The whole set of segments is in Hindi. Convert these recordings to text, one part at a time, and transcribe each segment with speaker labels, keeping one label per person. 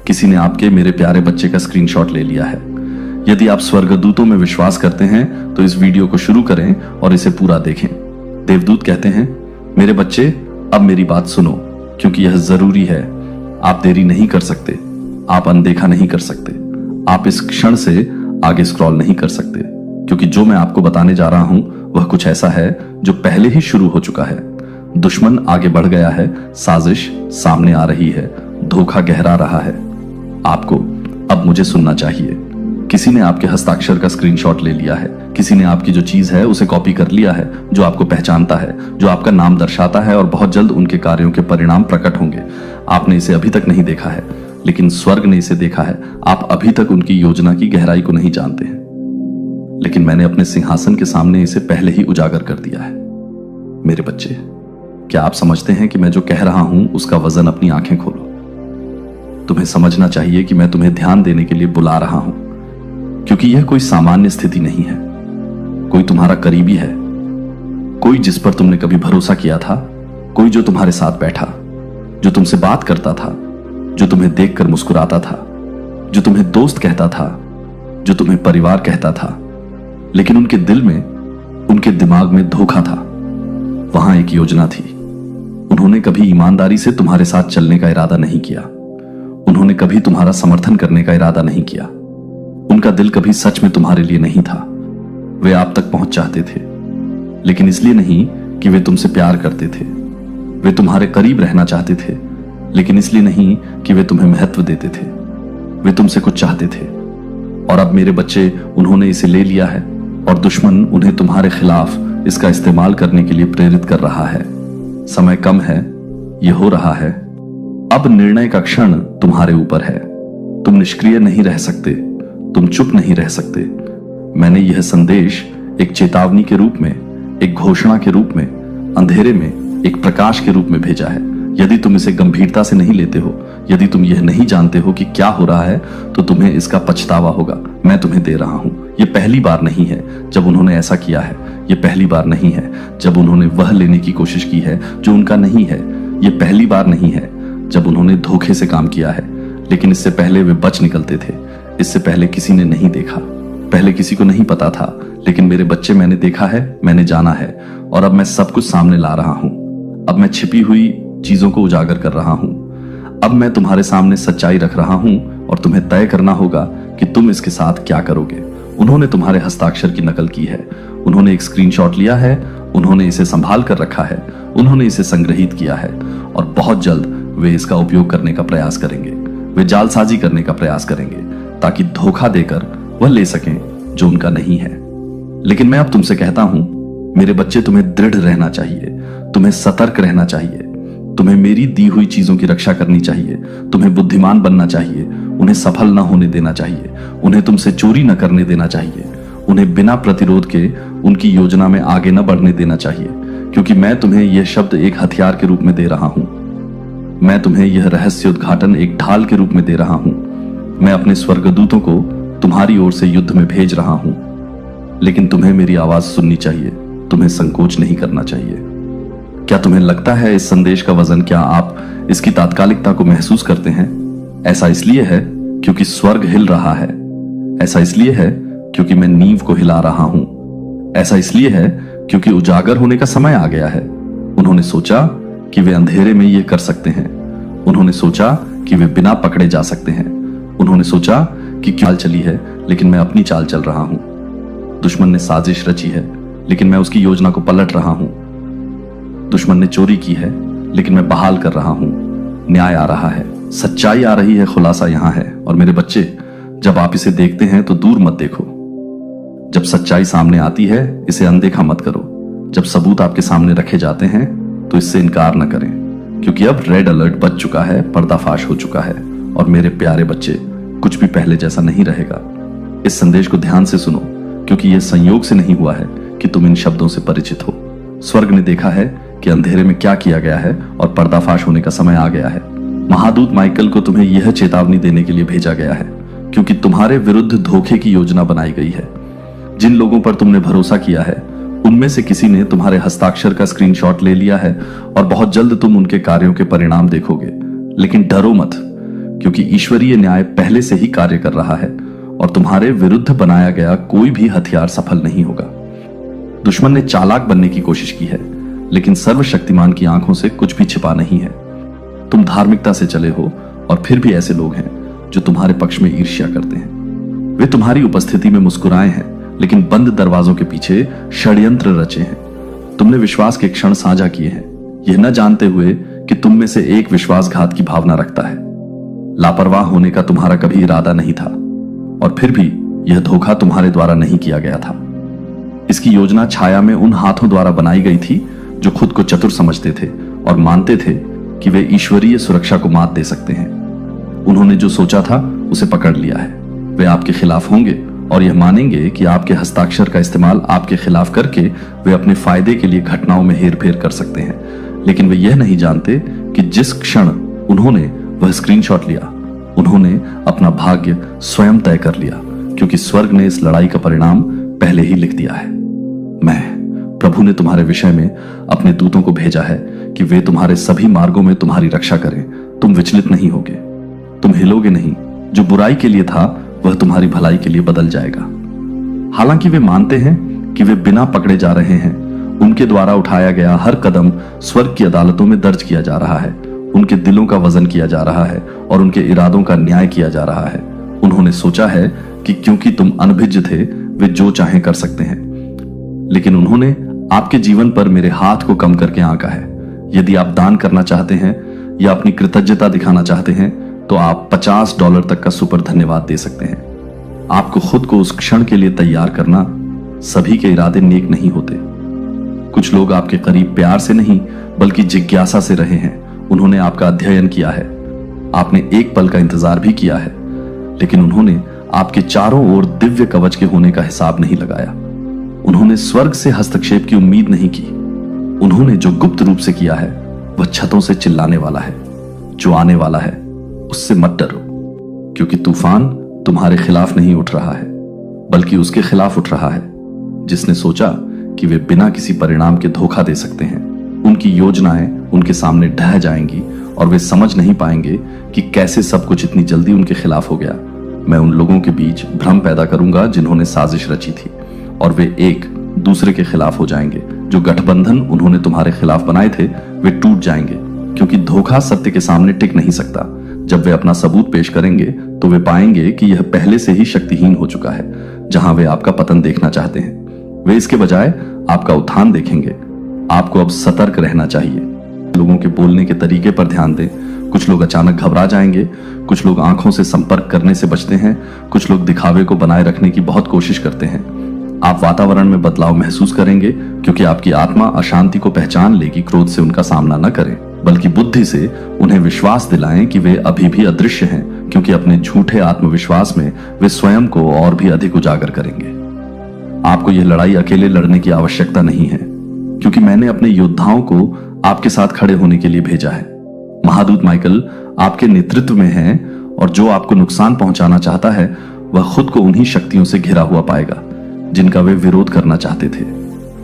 Speaker 1: किसी ने आपके मेरे प्यारे बच्चे का स्क्रीनशॉट ले लिया है। यदि आप स्वर्गदूतों में विश्वास करते हैं तो इस वीडियो को शुरू करें और इसे पूरा देखें। देवदूत कहते हैं, मेरे बच्चे अब मेरी बात सुनो, क्योंकि यह जरूरी है। आप देरी नहीं कर सकते, आप अनदेखा नहीं कर सकते, आप इस क्षण से आगे स्क्रॉल नहीं कर सकते, क्योंकि जो मैं आपको बताने जा रहा हूं वह कुछ ऐसा है जो पहले ही शुरू हो चुका है। दुश्मन आगे बढ़ गया है, साजिश सामने आ रही है, धोखा गहरा रहा है। आपको अब मुझे सुनना चाहिए। किसी ने आपके हस्ताक्षर का स्क्रीनशॉट ले लिया है, किसी ने आपकी जो चीज है उसे कॉपी कर लिया है, जो आपको पहचानता है, जो आपका नाम दर्शाता है, और बहुत जल्द उनके कार्यों के परिणाम प्रकट होंगे। आपने इसे अभी तक नहीं देखा है, लेकिन स्वर्ग ने इसे देखा है। आप अभी तक उनकी योजना की गहराई को नहीं जानते हैं, लेकिन मैंने अपने सिंहासन के सामने इसे पहले ही उजागर कर दिया है। मेरे बच्चे, क्या आप समझते हैं कि मैं जो कह रहा हूं उसका वजन? अपनी आंखें खोलो। तुम्हें समझना चाहिए कि मैं तुम्हें ध्यान देने के लिए बुला रहा हूं, क्योंकि यह कोई सामान्य स्थिति नहीं है। कोई तुम्हारा करीबी है, कोई जिस पर तुमने कभी भरोसा किया था, कोई जो तुम्हारे साथ बैठा, जो तुमसे बात करता था, जो तुम्हें देखकर मुस्कुराता था, जो तुम्हें दोस्त कहता था, जो तुम्हें परिवार कहता था, लेकिन उनके दिल में, उनके दिमाग में धोखा था। वहां एक योजना थी। उन्होंने कभी ईमानदारी से तुम्हारे साथ चलने का इरादा नहीं किया। उन्होंने कभी तुम्हारा समर्थन करने का इरादा नहीं किया। उनका दिल कभी सच में तुम्हारे लिए नहीं था। वे आप तक पहुंच चाहते थे, लेकिन इसलिए नहीं कि वे तुमसे प्यार करते थे। वे तुम्हारे करीब रहना चाहते थे, लेकिन इसलिए नहीं कि वे तुम्हें महत्व देते थे। वे तुमसे कुछ चाहते थे, और अब मेरे बच्चे, उन्होंने इसे ले लिया है, और दुश्मन उन्हें तुम्हारे खिलाफ इसका इस्तेमाल करने के लिए प्रेरित कर रहा है। समय कम है, यह हो रहा है। अब निर्णय का क्षण तुम्हारे ऊपर है। तुम निष्क्रिय नहीं रह सकते, तुम चुप नहीं रह सकते। मैंने यह संदेश एक चेतावनी के रूप में, एक घोषणा के रूप में, अंधेरे में एक प्रकाश के रूप में भेजा है। यदि तुम इसे गंभीरता से नहीं लेते हो, यदि तुम यह नहीं जानते हो कि क्या हो रहा है, तो तुम्हें इसका पछतावा होगा। मैं तुम्हें दे रहा हूं। यह पहली बार नहीं है जब उन्होंने ऐसा किया है। यह पहली बार नहीं है जब उन्होंने वह लेने की कोशिश की है जो उनका नहीं है। यह पहली बार नहीं है जब उन्होंने धोखे से काम किया है, लेकिन इससे पहले वे बच निकलते थे। इससे पहले किसी ने नहीं देखा, पहले किसी को नहीं पता था, लेकिन मेरे बच्चे, मैंने देखा है, मैंने जाना है, और अब मैं सब कुछ सामने ला रहा हूं। अब मैं छिपी हुई चीजों को उजागर कर रहा हूं। अब मैं तुम्हारे सामने सच्चाई रख रहा हूं, और तुम्हें तय करना होगा कि तुम इसके साथ क्या करोगे। उन्होंने तुम्हारे हस्ताक्षर की नकल की है, उन्होंने एक स्क्रीनशॉट लिया है, उन्होंने इसे संभाल कर रखा है, उन्होंने इसे संग्रहित किया है, और बहुत जल्द वे इसका उपयोग करने का प्रयास करेंगे। वे जालसाजी करने का प्रयास करेंगे, ताकि धोखा देकर वह ले सकें जो उनका नहीं है। लेकिन मैं अब तुमसे कहता हूं, मेरे बच्चे, तुम्हें दृढ़ रहना चाहिए, तुम्हें सतर्क रहना चाहिए, तुम्हें मेरी दी हुई चीजों की रक्षा करनी चाहिए, तुम्हें बुद्धिमान बनना चाहिए, उन्हें सफल न होने देना चाहिए, उन्हें तुमसे चोरी न करने देना चाहिए, उन्हें बिना प्रतिरोध के उनकी योजना में आगे न बढ़ने देना चाहिए, क्योंकि मैं तुम्हें यह शब्द एक हथियार के रूप में दे रहा हूं। मैं तुम्हें यह रहस्य उद्घाटन एक ढाल के रूप में दे रहा हूं। मैं अपने स्वर्गदूतों को तुम्हारी ओर से युद्ध में भेज रहा हूं, लेकिन तुम्हें मेरी आवाज सुननी चाहिए, तुम्हें संकोच नहीं करना चाहिए। क्या तुम्हें लगता है इस संदेश का वजन? क्या आप इसकी तात्कालिकता को महसूस करते हैं? ऐसा इसलिए है क्योंकि स्वर्ग हिल रहा है। ऐसा इसलिए है क्योंकि मैं नींव को हिला रहा हूं। ऐसा इसलिए है क्योंकि उजागर होने का समय आ गया है। उन्होंने सोचा कि वे अंधेरे में यह कर सकते हैं। उन्होंने सोचा कि वे बिना पकड़े जा सकते हैं। उन्होंने सोचा कि चाल चली है, लेकिन मैं अपनी चाल चल रहा हूं। दुश्मन ने साजिश रची है, लेकिन मैं उसकी योजना को पलट रहा हूं। दुश्मन ने चोरी की है, लेकिन मैं बहाल कर रहा हूं। न्याय आ रहा है, सच्चाई आ रही है, खुलासा यहां है। और मेरे बच्चे, जब आप इसे देखते हैं तो दूर मत देखो। जब सच्चाई सामने आती है, इसे अनदेखा मत करो। जब सबूत आपके सामने रखे जाते हैं तो इससे इनकार न करें, क्योंकि अब रेड अलर्ट बज चुका है, पर्दाफाश हो चुका है। और मेरे प्यारे बच्चे, कुछ भी पहले जैसा नहीं रहेगा। इस संदेश को ध्यान से सुनो, क्योंकि यह संयोग से नहीं हुआ है कि तुम इन शब्दों से परिचित हो। स्वर्ग ने देखा है कि अंधेरे में क्या किया गया है, और पर्दाफाश होने का समय आ गया है। महादूत माइकल को तुम्हें यह चेतावनी देने के लिए भेजा गया है, क्योंकि तुम्हारे विरुद्ध धोखे की योजना बनाई गई है। जिन लोगों पर तुमने भरोसा किया है, उनमें से किसी ने तुम्हारे हस्ताक्षर का स्क्रीनशॉट ले लिया है, और बहुत जल्द तुम उनके कार्यों के परिणाम देखोगे। लेकिन डरो मत, क्योंकि ईश्वरीय न्याय पहले से ही कार्य कर रहा है और तुम्हारे विरुद्ध बनाया गया कोई भी हथियार सफल नहीं होगा। दुश्मन ने चालाक बनने की कोशिश की है, लेकिन सर्वशक्तिमान की आंखों से कुछ भी छिपा नहीं है। तुम धार्मिकता से चले हो और फिर भी ऐसे लोग हैं जो तुम्हारे पक्ष में ईर्ष्या करते हैं। वे तुम्हारी उपस्थिति में मुस्कुराए हैं, लेकिन बंद दरवाजों के पीछे षड्यंत्र रचे हैं। तुमने विश्वास के क्षण साझा किए हैं, यह न जानते हुए कि तुम में से एक विश्वासघात की भावना रखता है। लापरवाह होने का तुम्हारा कभी इरादा नहीं था, और फिर भी यह धोखा तुम्हारे द्वारा नहीं किया गया था। इसकी योजना छाया में उन हाथों द्वारा बनाई गई थी जो खुद को चतुर समझते थे और मानते थे कि वे ईश्वरीय सुरक्षा को मात दे सकते हैं। उन्होंने जो सोचा था उसे पकड़ लिया है। वे आपके खिलाफ होंगे और यह मानेंगे कि आपके हस्ताक्षर का इस्तेमाल आपके खिलाफ करके वे अपने फायदे के लिए घटनाओं में हेरफेर कर सकते हैं। लेकिन वे यह नहीं जानते कि जिस क्षण उन्होंने वह स्क्रीनशॉट लिया, उन्होंने अपना भाग्य स्वयं तय कर लिया, क्योंकि स्वर्ग ने इस लड़ाई का परिणाम पहले ही लिख दिया है। प्रभु ने तुम्हारे विषय में अपने दूतों को भेजा है कि वे तुम्हारे सभी मार्गों में तुम्हारी रक्षा करें। तुम विचलित नहीं होगे, तुम हिलोगे नहीं। जो बुराई के लिए था वह तुम्हारी भलाई के लिए बदल जाएगा। हालांकि वे मानते हैं कि वे बिना पकड़े जा रहे हैं, उनके द्वारा उठाया गया हर कदम स्वर्ग की अदालतों में दर्ज किया जा रहा है। उनके दिलों का वजन किया जा रहा है और उनके इरादों का न्याय किया जा रहा है। उन्होंने सोचा है कि क्योंकि तुम अनभिज्ञ थे, वे जो चाहें कर सकते हैं। लेकिन उन्होंने आपके जीवन पर मेरे हाथ को कम करके आंका है। यदि आप दान करना चाहते हैं या अपनी कृतज्ञता दिखाना चाहते हैं, तो आप $50 तक का सुपर धन्यवाद दे सकते हैं। आपको खुद को उस क्षण के लिए तैयार करना। सभी के इरादे नेक नहीं होते। कुछ लोग आपके करीब प्यार से नहीं बल्कि जिज्ञासा से रहे हैं। उन्होंने आपका अध्ययन किया है, आपने एक पल का इंतजार भी किया है, लेकिन उन्होंने आपके चारों ओर दिव्य कवच के होने का हिसाब नहीं लगाया। उन्होंने स्वर्ग से हस्तक्षेप की उम्मीद नहीं की। उन्होंने जो गुप्त रूप से किया है वह छतों से चिल्लाने वाला है। जो आने वाला है उससे मत डरो, क्योंकि तूफान तुम्हारे खिलाफ नहीं उठ रहा है, बल्कि उसके खिलाफ उठ रहा है जिसने सोचा कि वे बिना किसी परिणाम के धोखा दे सकते हैं। उनकी योजनाएं उनके सामने ढह जाएंगी और वे समझ नहीं पाएंगे कि कैसे सब कुछ इतनी जल्दी उनके खिलाफ हो गया। मैं उन लोगों के बीच भ्रम पैदा करूंगा जिन्होंने साजिश रची थी, और वे एक दूसरे के खिलाफ हो जाएंगे। जो गठबंधन उन्होंने तुम्हारे खिलाफ बनाए थे वे टूट जाएंगे, क्योंकि धोखा सत्य के सामने टिक नहीं सकता। जब वे अपना सबूत पेश करेंगे तो वे पाएंगे कि यह पहले से ही शक्तिहीन हो चुका है। जहां वे आपका पतन देखना चाहते हैं, वे इसके बजाय आपका उत्थान देखेंगे। आपको अब सतर्क रहना चाहिए। लोगों के बोलने के तरीके पर ध्यान दें। कुछ लोग अचानक घबरा जाएंगे, कुछ लोग आंखों से संपर्क करने से बचते हैं, कुछ लोग दिखावे को बनाए रखने की बहुत कोशिश करते हैं। आप वातावरण में बदलाव महसूस करेंगे, क्योंकि आपकी आत्मा अशांति को पहचान लेगी। क्रोध से उनका सामना न करें, बल्कि बुद्धि से उन्हें विश्वास दिलाएं कि वे अभी भी अदृश्य हैं, क्योंकि अपने झूठे आत्मविश्वास में वे स्वयं को और भी अधिक उजागर करेंगे। आपको यह लड़ाई अकेले लड़ने की आवश्यकता नहीं है, क्योंकि मैंने अपने योद्धाओं को आपके साथ खड़े होने के लिए भेजा है। महादूत माइकल आपके नेतृत्व में है, और जो आपको नुकसान पहुंचाना चाहता है वह खुद को उन्हीं शक्तियों से घिरा हुआ पाएगा जिनका वे विरोध करना चाहते थे।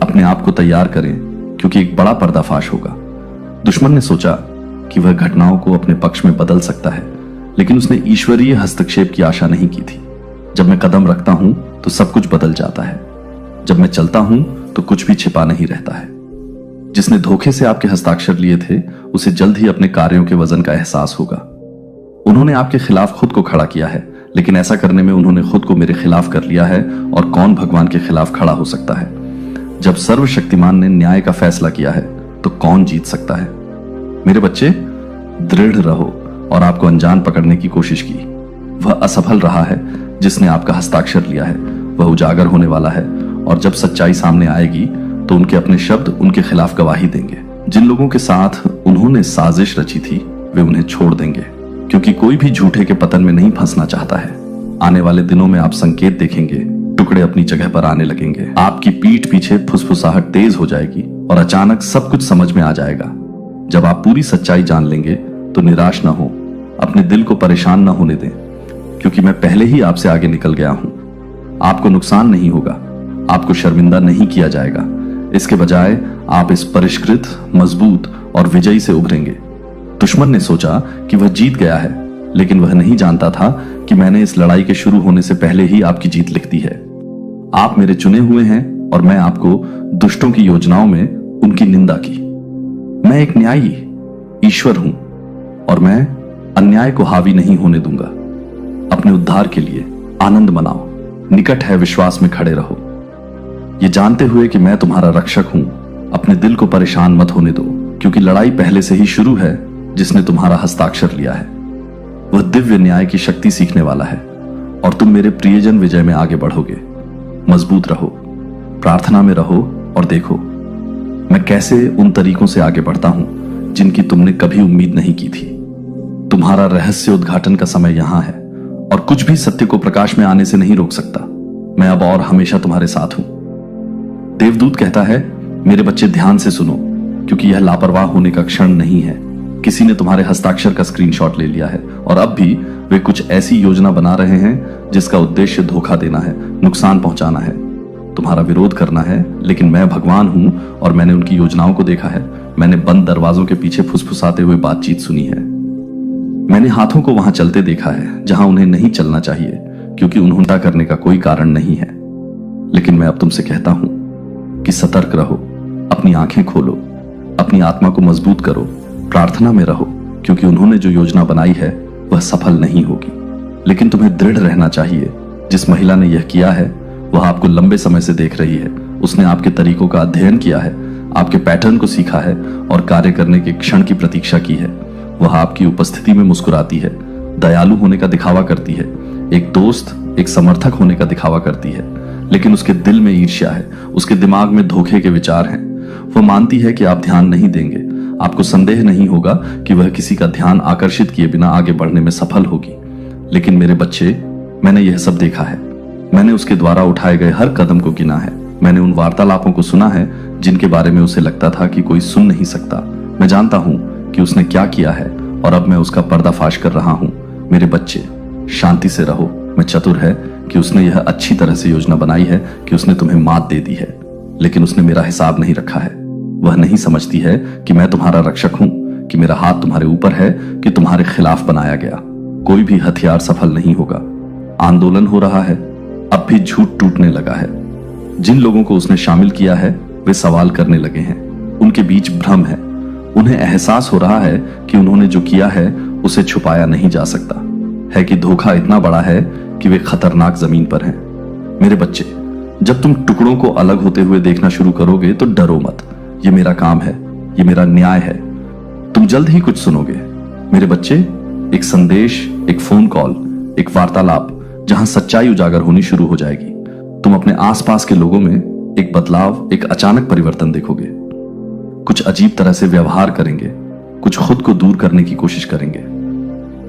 Speaker 1: अपने आप को तैयार करें, क्योंकि एक बड़ा पर्दाफाश होगा। दुश्मन ने सोचा कि वह घटनाओं को अपने पक्ष में बदल सकता है, लेकिन उसने ईश्वरीय हस्तक्षेप की आशा नहीं की थी। जब मैं कदम रखता हूं तो सब कुछ बदल जाता है। जब मैं चलता हूं तो कुछ भी छिपा नहीं रहता है। जिसने धोखे से आपके हस्ताक्षर लिए थे उसे जल्द ही अपने कार्यों के वजन का एहसास होगा। उन्होंने आपके खिलाफ खुद को खड़ा किया है, लेकिन ऐसा करने में उन्होंने खुद को मेरे खिलाफ कर लिया है, और कौन भगवान के खिलाफ खड़ा हो सकता है। जब सर्वशक्तिमान ने न्याय का फैसला किया है तो कौन जीत सकता है। मेरे बच्चे, दृढ़ रहो और आपको अनजान पकड़ने की कोशिश की। वह असफल रहा है जिसने आपका हस्ताक्षर लिया है। वह उजागर होने वाला है, और जब सच्चाई सामने आएगी तो उनके अपने शब्द उनके खिलाफ गवाही देंगे। जिन लोगों के साथ उन्होंने साजिश रची थी वे उन्हें छोड़ देंगे, क्योंकि कोई भी झूठे के पतन में नहीं फंसना चाहता है। आने वाले दिनों में आप संकेत देखेंगे, टुकड़े अपनी जगह पर आने लगेंगे। आपकी पीठ पीछे फुसफुसाहट तेज हो जाएगी और अचानक सब कुछ समझ में आ जाएगा। जब आप पूरी सच्चाई जान लेंगे तो निराश ना हो, अपने दिल को परेशान ना होने दें, क्योंकि मैं पहले ही आपसे आगे निकल गया हूं। आपको नुकसान नहीं होगा, आपको शर्मिंदा नहीं किया जाएगा। इसके बजाय आप इस परिष्कृत, मजबूत और विजयी से उभरेंगे। दुश्मन ने सोचा कि वह जीत गया है, लेकिन वह नहीं जानता था कि मैंने इस लड़ाई के शुरू होने से पहले ही आपकी जीत लिख दी है। आप मेरे चुने हुए हैं और मैं आपको दुष्टों की योजनाओं में उनकी निंदा की। मैं एक न्यायी ईश्वर हूं और मैं अन्याय को हावी नहीं होने दूंगा। अपने उद्धार के लिए आनंद मनाओ, निकट है विश्वास में खड़े रहो। ये जानते हुए कि मैं तुम्हारा रक्षक हूं, अपने दिल को परेशान मत होने दो, क्योंकि लड़ाई पहले से ही शुरू है। जिसने तुम्हारा हस्ताक्षर लिया है वह दिव्य न्याय की शक्ति सीखने वाला है और तुम मेरे प्रियजन विजय में आगे बढ़ोगे। मजबूत रहो, प्रार्थना में रहो और देखो मैं कैसे उन तरीकों से आगे बढ़ता हूं जिनकी तुमने कभी उम्मीद नहीं की थी। तुम्हारा रहस्य उद्घाटन का समय यहां है और कुछ भी सत्य को प्रकाश में आने से नहीं रोक सकता। मैं अब और हमेशा तुम्हारे साथ हूं। देवदूत कहता है, मेरे बच्चे ध्यान से सुनो, क्योंकि यह लापरवाह होने का क्षण नहीं है। किसी ने तुम्हारे हस्ताक्षर का स्क्रीनशॉट ले लिया है और अब भी वे कुछ ऐसी योजना बना रहे हैं जिसका उद्देश्य धोखा देना है, नुकसान पहुंचाना है, तुम्हारा विरोध करना है। लेकिन मैं भगवान हूं और मैंने उनकी योजनाओं को देखा है। मैंने बंद दरवाजों के पीछे फुसफुसाते हुए बातचीत सुनी है। मैंने हाथों को वहां चलते देखा है जहां उन्हें नहीं चलना चाहिए, क्योंकि उन्होंने करने का कोई कारण नहीं है। लेकिन मैं अब तुमसे कहता हूं कि सतर्क रहो, अपनी आंखें खोलो, अपनी आत्मा को मजबूत करो, प्रार्थना में रहो, क्योंकि उन्होंने जो योजना बनाई है वह सफल नहीं होगी। लेकिन तुम्हें दृढ़ रहना चाहिए। जिस महिला ने यह किया है वह आपको लंबे समय से देख रही है। उसने आपके तरीकों का अध्ययन किया है, आपके पैटर्न को सीखा है और कार्य करने के क्षण की प्रतीक्षा की है। वह आपकी उपस्थिति में मुस्कुराती है, दयालु होने का दिखावा करती है, एक दोस्त, एक समर्थक होने का दिखावा करती है। लेकिन उसके दिल में ईर्ष्या है, उसके दिमाग में धोखे के विचार हैं। वह मानती है कि आप ध्यान नहीं देंगे। आपको संदेह नहीं होगा कि वह किसी का ध्यान आकर्षित किए बिना आगे बढ़ने में सफल होगी। लेकिन मेरे बच्चे, मैंने यह सब देखा है। मैंने उसके द्वारा उठाए गए हर कदम को गिना है। मैंने उन वार्तालापों को सुना है जिनके बारे में उसे लगता था कि कोई सुन नहीं सकता। मैं जानता हूं कि उसने क्या किया है और अब मैं उसका पर्दाफाश कर रहा हूं। मेरे बच्चे, शांति से रहो। मैं चतुर है कि उसने यह अच्छी तरह से योजना बनाई है कि उसने तुम्हें मात दे दी है, लेकिन उसने मेरा हिसाब नहीं रखा है। वह नहीं समझती है कि मैं तुम्हारा रक्षक हूं, कि मेरा हाथ तुम्हारे ऊपर है, कि तुम्हारे खिलाफ बनाया गया कोई भी हथियार सफल नहीं होगा। आंदोलन हो रहा है, अब भी झूठ टूटने लगा है। जिन लोगों को उसने शामिल किया है वे सवाल करने लगे हैं। उनके बीच भ्रम है। उन्हें एहसास हो रहा है कि उन्होंने जो किया है उसे छुपाया नहीं जा सकता है, कि धोखा इतना बड़ा है कि वे खतरनाक जमीन पर हैं। मेरे बच्चे, जब तुम टुकड़ों को अलग होते हुए देखना शुरू करोगे तो डरो मत। ये मेरा काम है, ये मेरा न्याय है। तुम जल्द ही कुछ सुनोगे। मेरे बच्चे, एक संदेश, एक फोन कॉल, एक वार्तालाप जहां सच्चाई उजागर होनी शुरू हो जाएगी। तुम अपने आसपास के लोगों में एक बदलाव, एक अचानक परिवर्तन देखोगे। कुछ अजीब तरह से व्यवहार करेंगे, कुछ खुद को दूर करने की कोशिश करेंगे,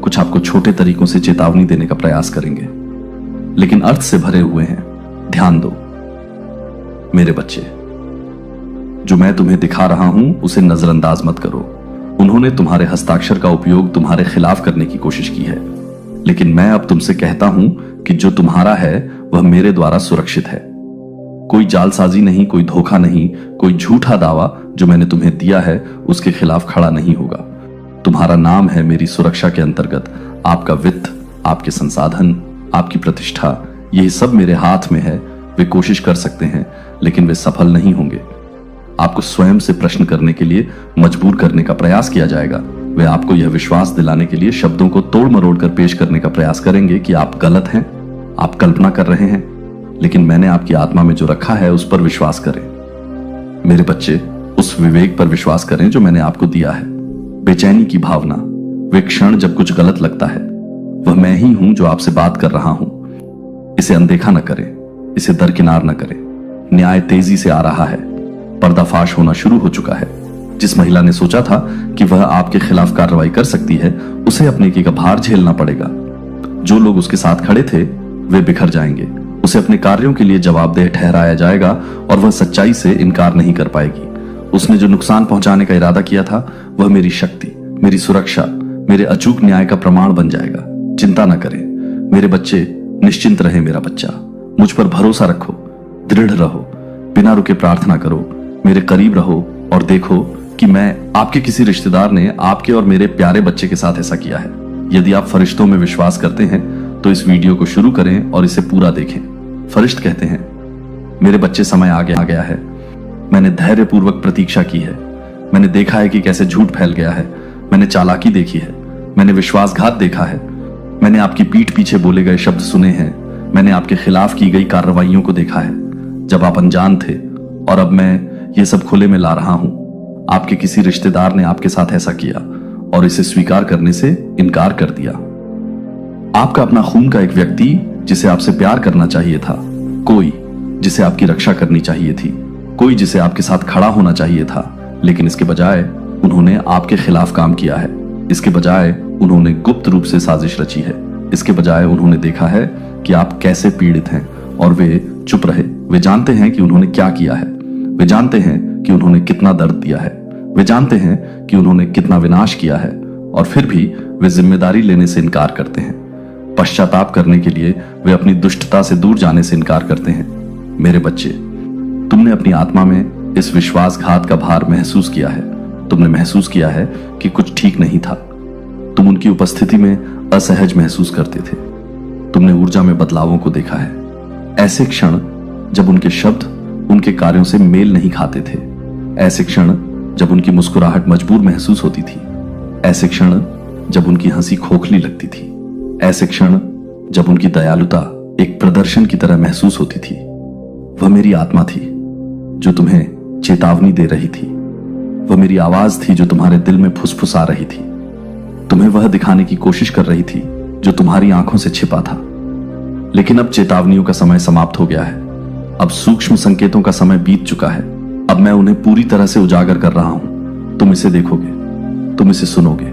Speaker 1: कुछ आपको छोटे तरीकों से चेतावनी देने का प्रयास करेंगे, लेकिन अर्थ से भरे हुए हैं। ध्यान दो मेरे बच्चे, जो मैं तुम्हें दिखा रहा हूं उसे नजरअंदाज मत करो। उन्होंने तुम्हारे हस्ताक्षर का उपयोग तुम्हारे खिलाफ करने की कोशिश की है, लेकिन मैं अब तुमसे कहता हूं कि जो तुम्हारा है वह मेरे द्वारा सुरक्षित है। कोई जालसाजी नहीं, कोई धोखा नहीं, कोई झूठा दावा जो मैंने तुम्हें दिया है उसके खिलाफ खड़ा नहीं होगा। तुम्हारा नाम है मेरी सुरक्षा के अंतर्गत। आपका वित्त, आपके संसाधन, आपकी प्रतिष्ठा, यह सब मेरे हाथ में है। वे कोशिश कर सकते हैं लेकिन वे सफल नहीं होंगे। आपको स्वयं से प्रश्न करने के लिए मजबूर करने का प्रयास किया जाएगा। वे आपको यह विश्वास दिलाने के लिए शब्दों को तोड़ मरोड़ कर पेश करने का प्रयास करेंगे कि आप गलत हैं, आप कल्पना कर रहे हैं। लेकिन मैंने आपकी आत्मा में जो रखा है उस पर विश्वास करें। मेरे बच्चे, उस विवेक पर विश्वास करें जो मैंने आपको दिया है। बेचैनी की भावना, वे क्षण जब कुछ गलत लगता है, वह मैं ही हूं जो आपसे बात कर रहा हूं। इसे अनदेखा न करें, इसे दरकिनार न करें। न्याय तेजी से आ रहा है, पर्दाफाश होना शुरू हो चुका है। जिस महिला ने सोचा था कि वह आपके खिलाफ कार्रवाई कर सकती है, उसे अपने की का भार झेलना पड़ेगा। जो लोग उसके साथ खड़े थे वे बिखर जाएंगे। उसे अपने कार्यों के लिए जवाबदेह ठहराया जाएगा और वह सच्चाई से इनकार नहीं कर पाएगी। उसने जो नुकसान पहुंचाने का इरादा किया था वह मेरी शक्ति, मेरी सुरक्षा, मेरे अचूक न्याय का प्रमाण बन जाएगा। चिंता न करें मेरे बच्चे, निश्चिंत रहे मेरा बच्चा। मुझ पर भरोसा रखो, दृढ़ रहो, बिना रुके प्रार्थना करो, मेरे करीब रहो और देखो कि मैं, आपके किसी रिश्तेदार ने आपके और मेरे प्यारे बच्चे के साथ ऐसा किया है। यदि आप फरिश्तों में विश्वास करते हैं तो इस वीडियो को शुरू करें और इसे पूरा देखें। फरिश्त कहते हैं, मेरे बच्चे, समय आ गया है। मैंने धैर्यपूर्वक प्रतीक्षा की है। मैंने देखा है कि कैसे झूठ फैल गया है। मैंने चालाकी देखी है। मैंने विश्वासघात देखा है। मैंने आपकी पीठ पीछे बोले गए शब्द सुने हैं। मैंने आपके खिलाफ की गई कार्रवाइयों को देखा है जब आप अनजान थे, और अब मैं ये सब खुले में ला रहा हूं। आपके किसी रिश्तेदार ने आपके साथ ऐसा किया और इसे स्वीकार करने से इनकार कर दिया। आपका अपना खून का एक व्यक्ति जिसे आपसे प्यार करना चाहिए था, कोई जिसे आपकी रक्षा करनी चाहिए थी, कोई जिसे आपके साथ खड़ा होना चाहिए था, लेकिन इसके बजाय उन्होंने आपके खिलाफ काम किया है। इसके बजाय उन्होंने गुप्त रूप से साजिश रची है। इसके बजाय उन्होंने देखा है कि आप कैसे पीड़ित हैं और वे चुप रहे। वे जानते हैं कि उन्होंने क्या किया है। वे जानते हैं कि उन्होंने कितना दर्द दिया है। वे जानते हैं कि उन्होंने कितना विनाश किया है, और फिर भी वे जिम्मेदारी लेने से इनकार करते हैं। पश्चाताप करने के लिए वे अपनी दुष्टता से दूर जाने से इनकार करते हैं। मेरे बच्चे, तुमने अपनी आत्मा में इस विश्वासघात का भार महसूस किया है। तुमने महसूस किया है कि कुछ ठीक नहीं था। तुम उनकी उपस्थिति में असहज महसूस करते थे। तुमने ऊर्जा में बदलावों को देखा है। ऐसे क्षण जब उनके शब्द उनके कार्यों से मेल नहीं खाते थे। ऐसे क्षण जब उनकी मुस्कुराहट मजबूर महसूस होती थी। ऐसे क्षण जब उनकी हंसी खोखली लगती थी। ऐसे क्षण जब उनकी दयालुता एक प्रदर्शन की तरह महसूस होती थी। वह मेरी आत्मा थी जो तुम्हें चेतावनी दे रही थी। वह मेरी आवाज थी जो तुम्हारे दिल में फुसफुसा रही थी। तुम्हें वह दिखाने की कोशिश कर रही थी जो तुम्हारी आंखों से छिपा था। लेकिन अब चेतावनियों का समय समाप्त हो गया है। अब सूक्ष्म संकेतों का समय बीत चुका है। अब मैं उन्हें पूरी तरह से उजागर कर रहा हूं। तुम इसे देखोगे, तुम इसे सुनोगे,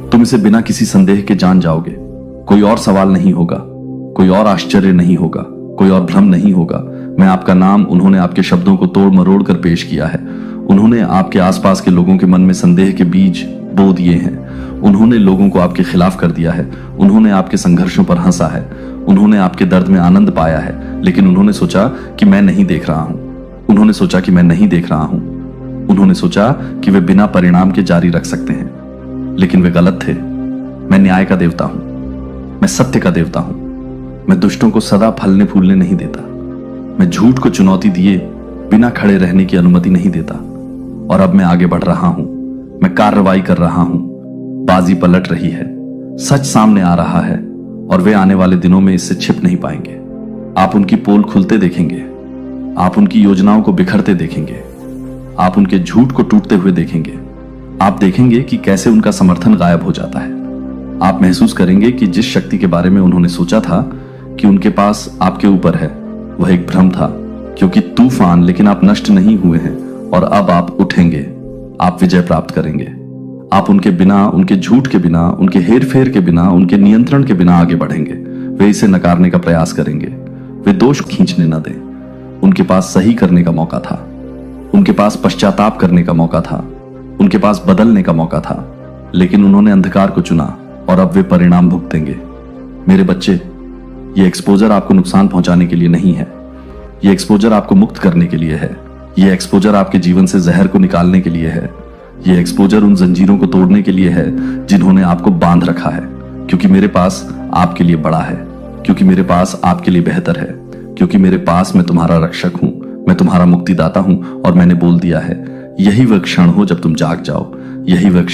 Speaker 1: तुम इसे बिना किसी संदेह के जान जाओगे। कोई और सवाल नहीं होगा, कोई और आश्चर्य नहीं होगा, कोई और भ्रम नहीं होगा। मैं आपका नाम, उन्होंने आपके शब्दों को तोड़ मरोड़ कर पेश किया है। उन्होंने आपके आसपास के लोगों के मन में संदेह के बीज बो दिए हैं। उन्होंने लोगों को आपके खिलाफ कर दिया है। उन्होंने आपके संघर्षों पर हंसा है। उन्होंने आपके दर्द में आनंद पाया है, लेकिन उन्होंने सोचा कि मैं नहीं देख रहा हूं। उन्होंने सोचा कि मैं नहीं देख रहा हूं। उन्होंने सोचा कि वे बिना परिणाम के जारी रख सकते हैं, लेकिन वे गलत थे। मैं न्याय का देवता हूं। मैं सत्य का देवता हूं। मैं दुष्टों को सदा फलने फूलने नहीं देता। मैं झूठ को चुनौती दिए बिना खड़े रहने की अनुमति नहीं देता। और अब मैं आगे बढ़ रहा हूं। मैं कार्रवाई कर रहा हूं। बाजी पलट रही है। सच सामने आ रहा है, और वे आने वाले दिनों में इससे छिप नहीं पाएंगे। आप उनकी पोल खुलते देखेंगे। आप उनकी योजनाओं को बिखरते देखेंगे। आप उनके झूठ को टूटते हुए देखेंगे। आप देखेंगे कि कैसे उनका समर्थन गायब हो जाता है। आप महसूस करेंगे कि जिस शक्ति के बारे में उन्होंने सोचा था कि उनके पास आपके ऊपर है, वह एक भ्रम था। क्योंकि तूफान, लेकिन आप नष्ट नहीं हुए हैं, और अब आप उठेंगे। आप विजय प्राप्त करेंगे। आप उनके बिना, उनके झूठ के बिना, उनके हेर फेर के बिना, उनके नियंत्रण के बिना आगे बढ़ेंगे। वे इसे नकारने का प्रयास करेंगे। वे दोष खींचने न दें। उनके पास सही करने का मौका था। उनके पास पश्चाताप करने का मौका था। उनके पास बदलने का मौका था, लेकिन उन्होंने अंधकार को चुना, और अब वे परिणाम भुगतेंगे। मेरे बच्चे, ये एक्सपोजर आपको नुकसान पहुंचाने के लिए नहीं है। ये एक्सपोजर आपको मुक्त करने के लिए है। ये एक्सपोजर आपके जीवन से जहर को निकालने के लिए है। ये एक्सपोजर उन जंजीरों को तोड़ने के लिए है जिन्होंने आपको बांध रखा है। क्योंकि मेरे पास आपके लिए बड़ा है। क्योंकि मेरे पास आपके लिए बेहतर है। क्योंकि मेरे पास मैं तुम्हारा रक्षक हूं। मैं तुम्हारा मुक्तिदाता हूं, और मैंने बोल दिया है, यही वह क्षण हो जब तुम जाग जाओ। यही वह क्षण